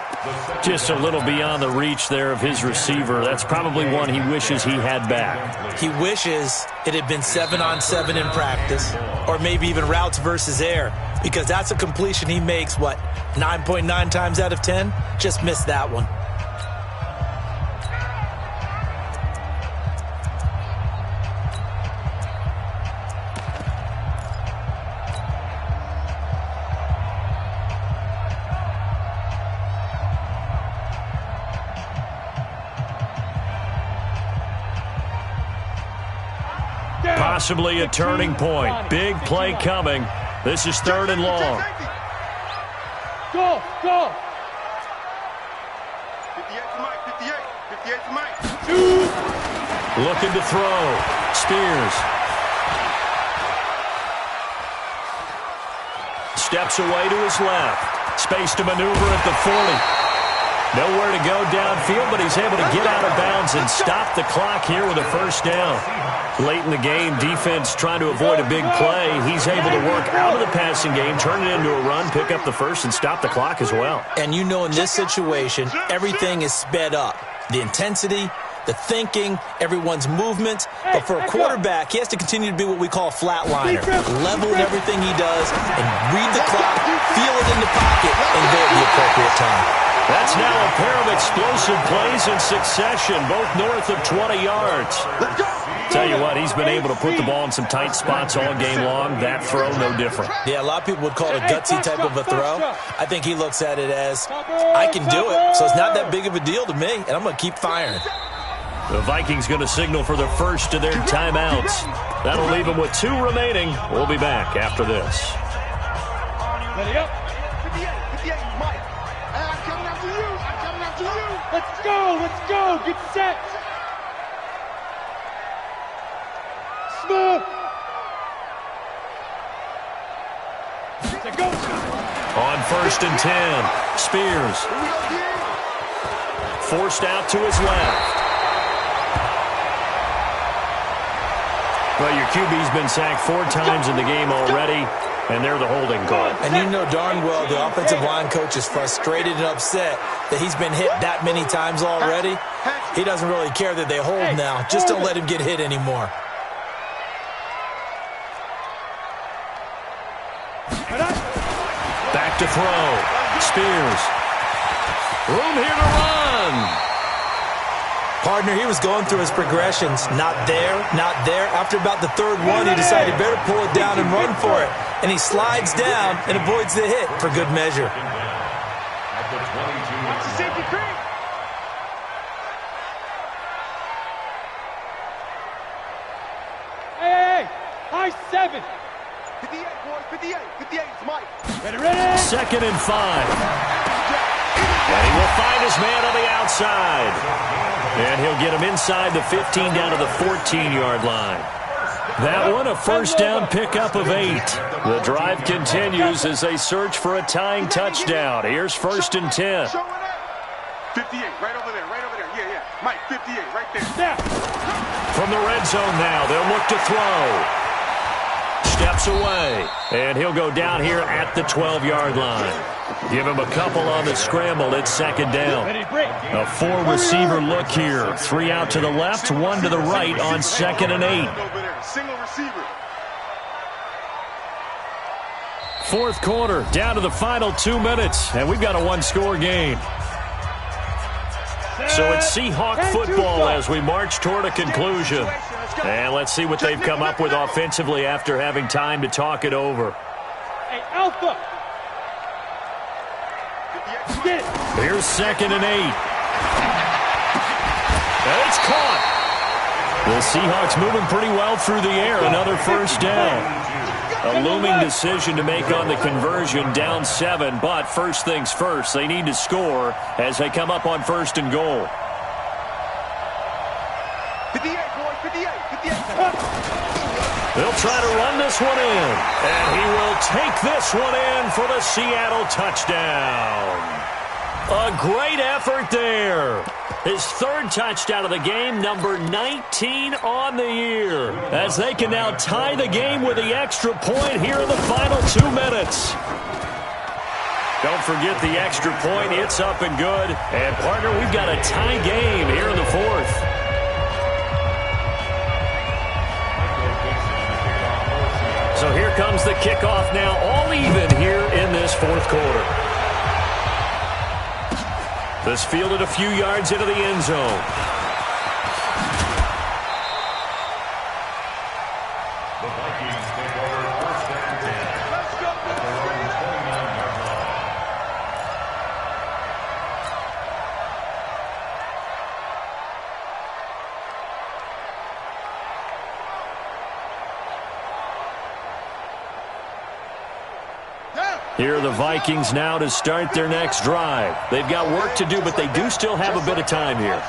Just a little beyond the reach there of his receiver. That's probably one he wishes he had back. He wishes it had been 7-on-7 in practice, or maybe even routes versus air, because that's a completion he makes, 9.9 times out of 10? Just missed that one. Possibly a turning point. Big play coming. This is 3rd and long. Go. 58 to Mike. Looking to throw. Spears. Steps away to his left. Space to maneuver at the 40. Nowhere to go downfield, but he's able to get out of bounds and stop the clock here with a 1st down. Late in the game, defense trying to avoid a big play. He's able to work out of the passing game, turn it into a run, pick up the 1st, and stop the clock as well. And you know in this situation, everything is sped up. The intensity, the thinking, everyone's movement. But for a quarterback, he has to continue to be what we call a flatliner. Level in everything he does and read the clock, feel it in the pocket, and go at the appropriate time. That's now a pair of explosive plays in succession, both north of 20 yards. Let's go. Tell you what, he's been able to put the ball in some tight spots all game long. That throw, no different. Yeah, a lot of people would call it a gutsy type of a throw. I think he looks at it as, I can do it, so it's not that big of a deal to me, and I'm going to keep firing. The Vikings going to signal for the first of their timeouts. That'll leave them with 2 remaining. We'll be back after this. Ready up. 58, Mike. Hey, I'm coming after you. I'm coming after you. Let's go. Let's go. Get set. Smooth. It's a go. On 1st and 10, Spears. Forced out to his left. Well, your QB's been sacked 4 times in the game already, and they're the holding call. And you know darn well the offensive line coach is frustrated and upset that he's been hit that many times already. He doesn't really care that they hold now. Just don't let him get hit anymore. Back to throw. Spears. Room here to run. Partner, he was going through his progressions. Not there, not there. After about the 3rd one, he decided better pull it down and run for it. And he slides down and avoids the hit for good measure. Watch the safety creep. Hey, high 7. 58, boys, 58. 58, it's Mike. Ready, ready. 2nd and 5. And he will find his man on the outside. And he'll get him inside the 15 down to the 14-yard line. That one, a first down pickup of 8. The drive continues as they search for a tying touchdown. Here's 1st and 10. 58, right over there, right over there. Yeah. Mike, 58, right there. From the red zone now, they'll look to throw. Steps away, and he'll go down here at the 12-yard line. Give him a couple on the scramble. It's 2nd down. A 4-receiver look here. 3 out to the left, 1 to the right on 2nd and 8. Single receiver. 4th quarter, down to the final 2 minutes, and we've got a 1-score game. So it's Seahawk football as we march toward a conclusion. And let's see what they've come up with offensively after having time to talk it over. Hey, Alpha. Here's 2nd and 8. And it's caught. The Seahawks moving pretty well through the air. Another first down. A looming decision to make on the conversion, down 7. But first things first, they need to score as they come up on 1st and goal. 58, boys, 58. They'll try to run this one in. And he will take this one in for the Seattle touchdown. A great effort there. His 3rd touchdown of the game, number 19 on the year. As they can now tie the game with the extra point here in the final 2 minutes. Don't forget the extra point. It's up and good. And, partner, we've got a tie game here in the 4th. So here comes the kickoff now, all even here in this 4th quarter. This fielded a few yards into the end zone. The Vikings take over 1st and 10. Let's go. At their own 29-yard line. Here are the Vikings now to start their next drive. They've got work to do, but they do still have a bit of time here.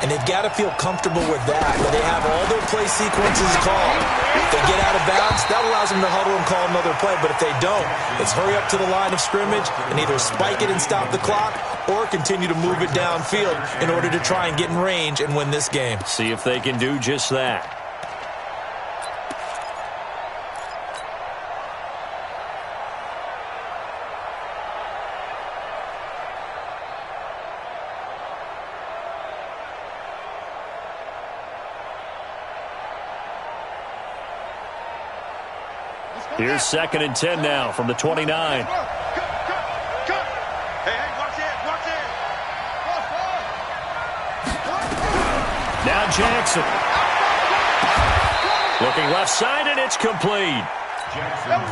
And they've got to feel comfortable with that they have all their play sequences called. If they get out of bounds, that allows them to huddle and call another play. But if they don't, it's hurry up to the line of scrimmage and either spike it and stop the clock or continue to move it downfield in order to try and get in range and win this game. See if they can do just that. Here's 2nd and 10 now from the 29. Hey, watch it. Now Jackson. Looking left side, and it's complete.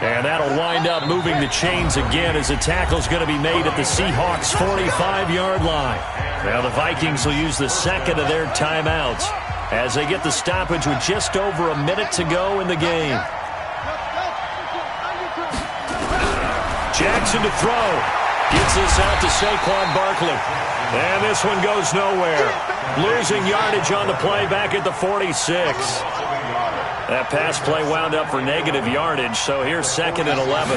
And that'll wind up moving the chains again as the tackle's going to be made at the Seahawks' 45-yard line. Now the Vikings will use the second of their timeouts as they get the stoppage with just over a minute to go in the game. Jackson to throw. Gets this out to Saquon Barkley. And this one goes nowhere. Losing yardage on the play back at the 46. That pass play wound up for negative yardage, so here's 2nd and 11.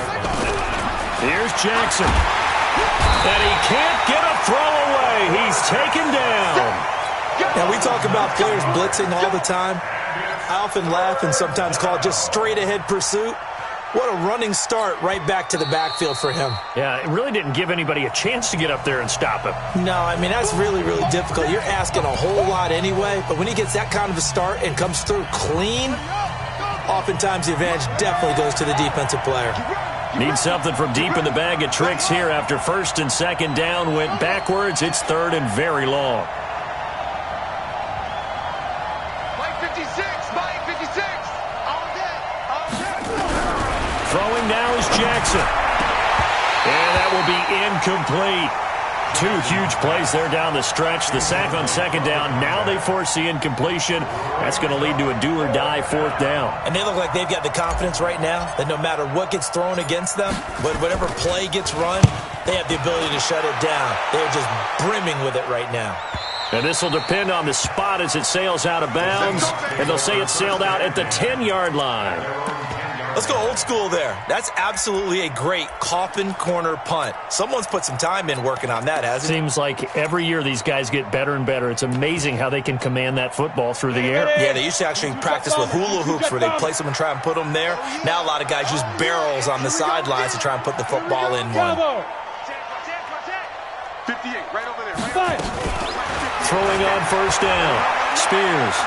Here's Jackson. And he can't get a throw away. He's taken down. Now, we talk about players blitzing all the time. I often laugh and sometimes call it just straight-ahead pursuit. What a running start right back to the backfield for him. Yeah, it really didn't give anybody a chance to get up there and stop him. No, I mean, that's really, really difficult. You're asking a whole lot anyway, but when he gets that kind of a start and comes through clean, oftentimes the advantage definitely goes to the defensive player. Need something from deep in the bag of tricks here after 1st and 2nd down went backwards. It's 3rd and very long. Throwing now is Jackson. And that will be incomplete. 2 huge plays there down the stretch. The sack on 2nd down. Now they force the incompletion. That's going to lead to a do-or-die 4th down. And they look like they've got the confidence right now that no matter what gets thrown against them, whatever play gets run, they have the ability to shut it down. They're just brimming with it right now. And this will depend on the spot as it sails out of bounds. And they'll say it sailed out at the 10-yard line. Let's go old school there. That's absolutely a great coffin corner punt. Someone's put some time in working on that, hasn't he? Seems like every year these guys get better and better. It's amazing how they can command that football through the air. Yeah, they used to actually practice with hula hoops where they place them and try and put them there. Now a lot of guys use barrels on the sidelines to try and put the football in one. 58, right over there. Throwing on 1st down. Spears.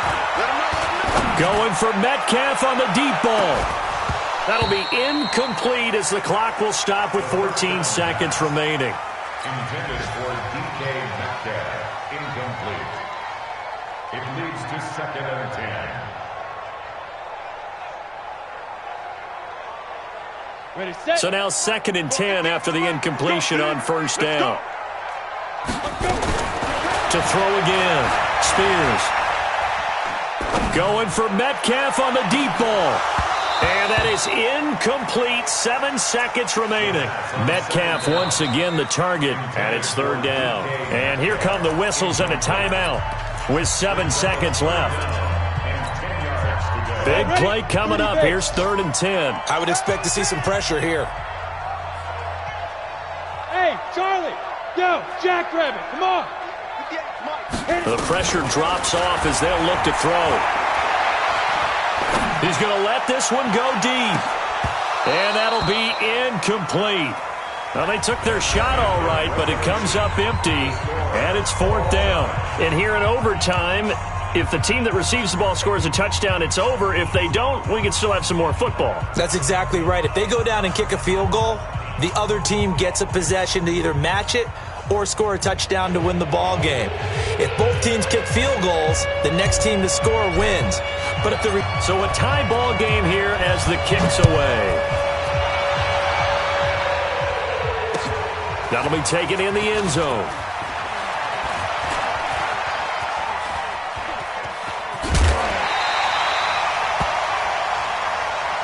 Going for Metcalf on the deep ball. That'll be incomplete as the clock will stop with 14 seconds remaining. Intended for DK Metcalf. Incomplete. It leads to 2nd and 10. Ready, set. So now 2nd and 10 after the incompletion on 1st down. To throw again. Spears. Going for Metcalf on the deep ball. And that is incomplete. 7 seconds remaining. Metcalf once again the target, and it's 3rd down. And here come the whistles and a timeout with 7 seconds left. Big play coming up. Here's 3rd and 10. I would expect to see some pressure here. Hey, Charlie, yo, Jackrabbit, come on. The pressure drops off as they'll look to throw. He's going to let this one go deep. And that'll be incomplete. Well, they took their shot all right, but it comes up empty. And it's 4th down. And here in overtime, if the team that receives the ball scores a touchdown, it's over. If they don't, we can still have some more football. That's exactly right. If they go down and kick a field goal, the other team gets a possession to either match it or score a touchdown to win the ball game. If both teams kick field goals, the next team to score wins. But if so a tie ball game here as the kick's away. That'll be taken in the end zone.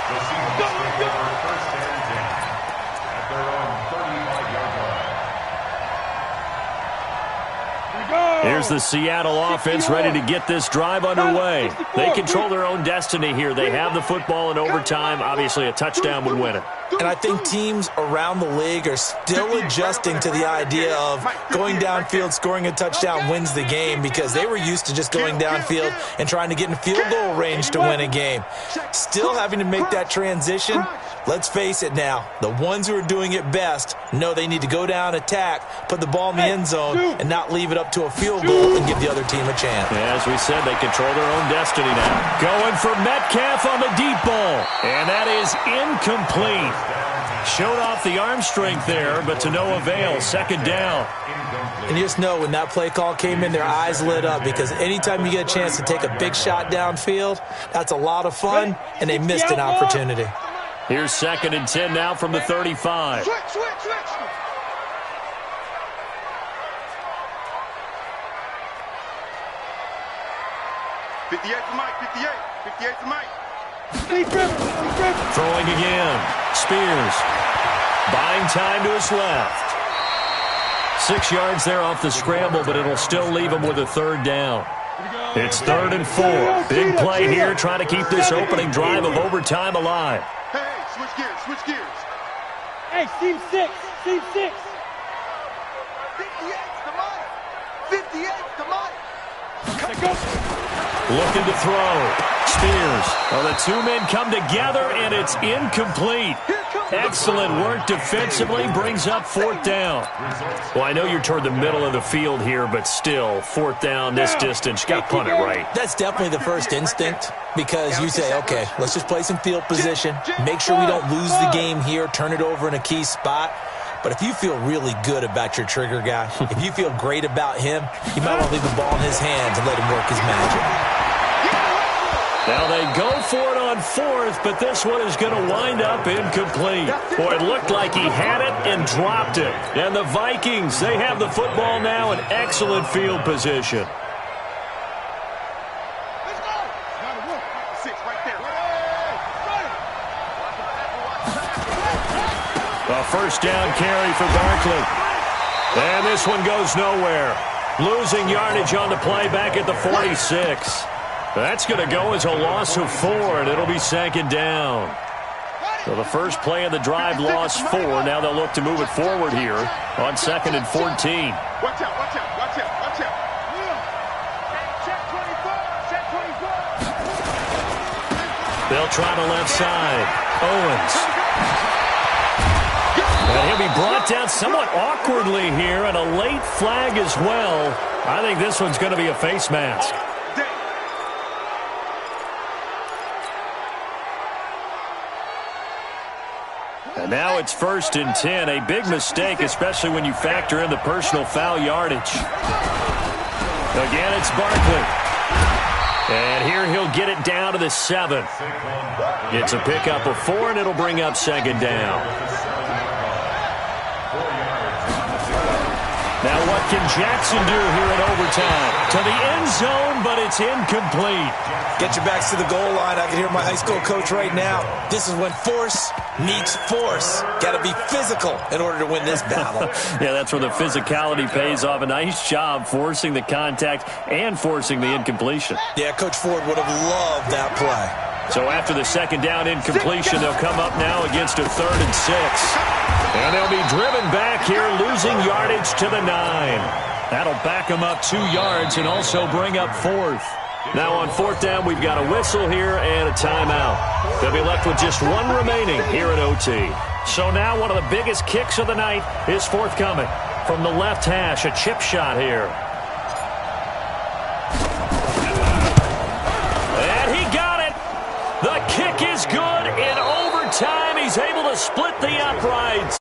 The Seahawks take over 1st and 10 at their own 35-yard line. Here's the Seattle offense ready to get this drive underway. They control their own destiny here. They have the football in overtime. Obviously, a touchdown would win it. And I think teams around the league are still adjusting to the idea of going downfield, scoring a touchdown wins the game, because they were used to just going downfield and trying to get in field goal range to win a game. Still having to make that transition. Let's face it now, the ones who are doing it best know they need to go down, attack, put the ball in the end zone, and not leave it up to a field goal and give the other team a chance. Yeah, as we said, they control their own destiny now. Going for Metcalf on the deep ball, and that is incomplete. Showed off the arm strength there, but to no avail. Second down. And you just know when that play call came in, their eyes lit up, because anytime you get a chance to take a big shot downfield, that's a lot of fun, and they missed an opportunity. Here's 2nd and 10 now from the 35. Switch. 58 to Mike, 58 to Mike. Throwing again. Spears. Buying time to his left. 6 yards there off the scramble, but it'll still leave him with a 3rd down. It's 3rd and 4. Big play here, trying to keep this opening drive of overtime alive. Hey, switch gears. Hey, team 6. 58 to Mike. 58 to Mike. Looking to throw. Spears. Well, the two men come together, and it's incomplete. Excellent work defensively. Brings up 4th down. Well, I know you're toward the middle of the field here, but still, 4th down this distance. You got to punt it right. That's definitely the first instinct, because you say, okay, let's just play some field position, make sure we don't lose the game here, turn it over in a key spot. But if you feel really good about your trigger guy, if you feel great about him, you might want to leave the ball in his hands and let him work his magic. Now they go for it on 4th, but this one is going to wind up incomplete. Boy, it looked like he had it and dropped it. And the Vikings, they have the football now in excellent field position. Let's go. Six right there. A 1st down carry for Barkley. And this one goes nowhere. Losing yardage on the play back at the 46. That's going to go as a loss of 4, and it'll be 2nd down. So the first play of the drive lost 4. Now they'll look to move it forward here on 2nd and 14. Watch out. They'll try the left side. Owens. And he'll be brought down somewhat awkwardly here, and a late flag as well. I think this one's going to be a face mask. And now it's 1st and 10. A big mistake, especially when you factor in the personal foul yardage. Again, it's Barkley. And here he'll get it down to the 7. It's a pickup of 4, and it'll bring up 2nd down. Now what can Jackson do here in overtime? To the end zone, but it's incomplete. Get your backs to the goal line. I can hear my high school coach right now. This is when force meets force. Got to be physical in order to win this battle. Yeah, that's where the physicality pays off. A nice job forcing the contact and forcing the incompletion. Yeah, Coach Ford would have loved that play. So after the 2nd down incompletion, they'll come up now against a 3rd and 6. And they'll be driven back here, losing yardage to the 9. That'll back them up 2 yards and also bring up 4th. Now on 4th down, we've got a whistle here and a timeout. They'll be left with just 1 remaining here at OT. So now one of the biggest kicks of the night is forthcoming. From the left hash, a chip shot here. And he got it. The kick is good in overtime. He's able to split the uprights.